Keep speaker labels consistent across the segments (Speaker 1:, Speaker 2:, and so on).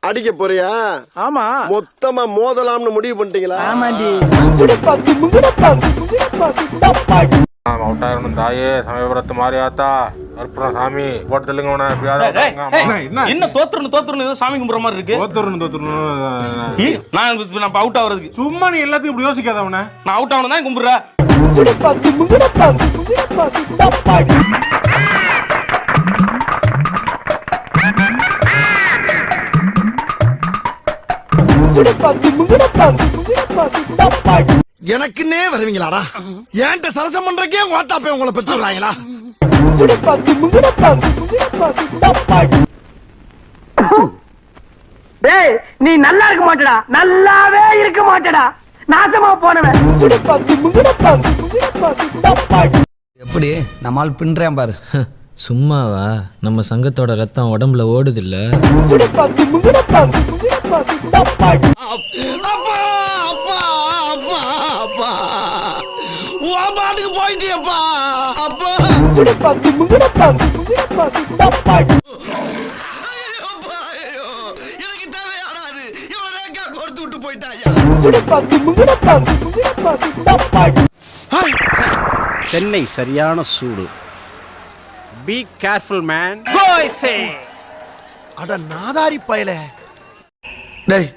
Speaker 1: அடிக்க போறியா?
Speaker 2: ஆமா.
Speaker 1: மொத்தமா மோதலாம்னு முடிவு பண்ணிட்டீங்களா?
Speaker 2: ஆமாண்டி.
Speaker 3: தாயே சமயபுரத்து மாரியாத்தா அற்புதம் சாமி போட்டு தெலுங்க
Speaker 4: என்ன தோத்துறணும் சாமி கும்பிடுற மாதிரி இருக்கு. நான் அவுட் ஆகுறதுக்கு
Speaker 3: சும்மா நீ எல்லாத்தையும் இப்படி யோசிக்காதவன.
Speaker 4: நான் அவுட் ஆகணும் தான் கும்பிடுறேன்.
Speaker 1: எனக்குன்னே வருவீங்களாடா? ஏன்ட்ட சரசம் பண்றக்கே ஓட்டாப்பே உங்களை பெற்று விடுறாங்களா?
Speaker 2: டேய் நீ நல்லா இருக்க மாட்டடா, நல்லாவே இருக்க மாட்டடா, நாசமா போனவன்.
Speaker 5: எப்படி நம்மால் பின்றேன் பாரு.
Speaker 6: சும்மாவா? நம்ம சங்கத்தோட ரத்தம் உடம்புல ஓடுது இல்ல.
Speaker 1: போயிட்டியப்பா அப்பா. எனக்கு தேவையாடாது. இவன் கொடுத்து விட்டு போயிட்டாயா?
Speaker 7: சென்னை சரியான சூடு. Be careful man.
Speaker 1: அட நாதாரி பயல. டேய்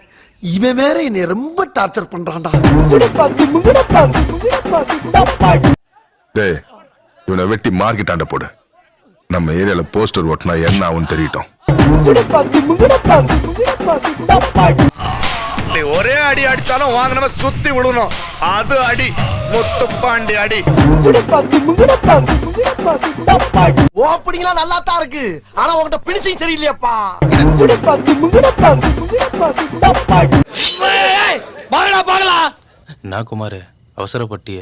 Speaker 1: இவன் வேற என்னை ரொம்ப டார்ச்சர் பண்றான்டா.
Speaker 8: டேய் இவனை வெட்டி மார்க்கெட்டாண்ட போடு. நம்ம ஏரியால போஸ்டர் ஓட்டினா என்ன ஆகும் தெரியட்டும்.
Speaker 9: ஒரே அடி அடிச்சாலும் வாங்கினவ சுத்தி விடணும். அது அடி முத்துப்பாண்டி அடி.
Speaker 1: ஓப்பனிங்களா நல்லா தான் இருக்கு. ஆனா உன்கிட்ட பிடிச்சும் சரியில்லையாப்பா.
Speaker 4: என்ன குமார் அவசரப்பட்டிய?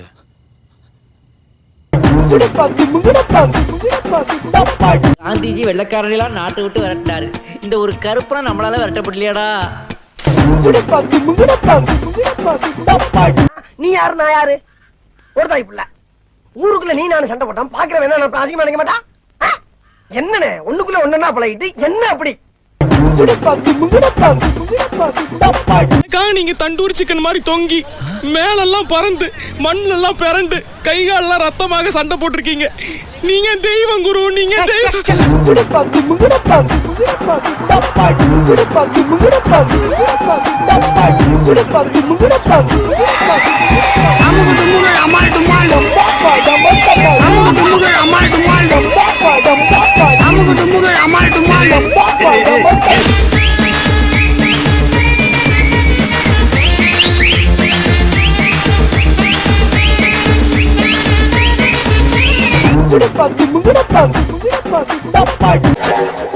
Speaker 10: காந்திஜி வெள்ளக்காரர்களெல்லாம் நாட்டை விட்டு விரட்டாரு. இந்த ஒரு கருப்பனா நம்மளால விரட்டப்படலையாடா.
Speaker 2: நீ யாரு நான் யாரு? ஒரு தாய் புள்ள ஊருக்குள்ள நீ நானும் சண்டை போட்டான். பாக்குறவன் என்ன அதிகமா நினைக்க மாட்டான். என்னன்னு ஒண்ணுக்குள்ள ஒண்ணுன்னா பழகிட்டு என்ன அப்படி?
Speaker 4: நீங்க தண்டூரி சிக்கன் மாதிரி தொங்கி மேலெல்லாம் பறந்து மண்ணெல்லாம் பிறண்டு கை காலெல்லாம் ரத்தமாக சண்டை போட்டிருக்கீங்க. நீங்க தெய்வம் குரு. நீங்க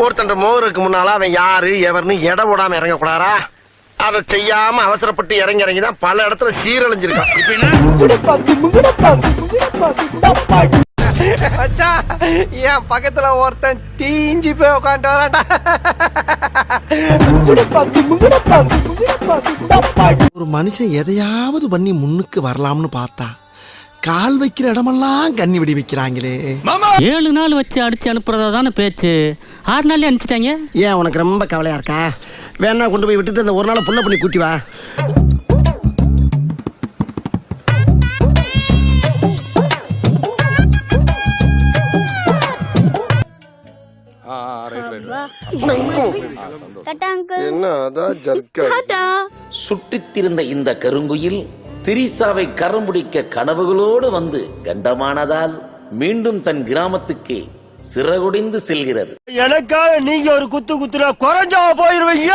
Speaker 1: ஒருத்தன் மோருக்கு முன்னால அவன் யாரு எவர்னு எடை போடாம இறங்க கூடாரா? அதை செய்யாம அவசரப்பட்டு இறங்கிதான் பல இடத்துல சீரழிஞ்சிருக்கான்.
Speaker 2: என் பக்கத்துல ஒருத்தன் தீஞ்சு போய் உட்காந்து வரான்டா.
Speaker 1: ஒரு மனுஷன் எதையாவது பண்ணி முன்னுக்கு வரலாம்னு பார்த்தா கால் வைக்கிற இடமெல்லாம் கண்ணி விடி வைக்கிறாங்களே.
Speaker 10: 7 நாள் வச்சு அடிச்சு அனுப்புறதா தானே பேச்சு. 6 நாள்லயே அனுப்பிச்சிட்டாங்க.
Speaker 1: ஏன் உனக்கு ரொம்ப கவலையா இருக்கா? வேணா கொண்டு போய் விட்டுட்டு அந்த ஒரு நாள் புள்ள பண்ணி கூட்டி வா.
Speaker 11: சுட்டித்திருந்த இந்த கருங்குயில் திரிசாவை கரம் பிடிக்க கனவுகளோடு வந்து கண்டமானதால் மீண்டும் தன் கிராமத்துக்கு சிறகுடிந்து செல்கிறது.
Speaker 1: எனக்காக நீங்க ஒரு குத்து குத்துனா குறைஞ்சா போயிருவீங்க.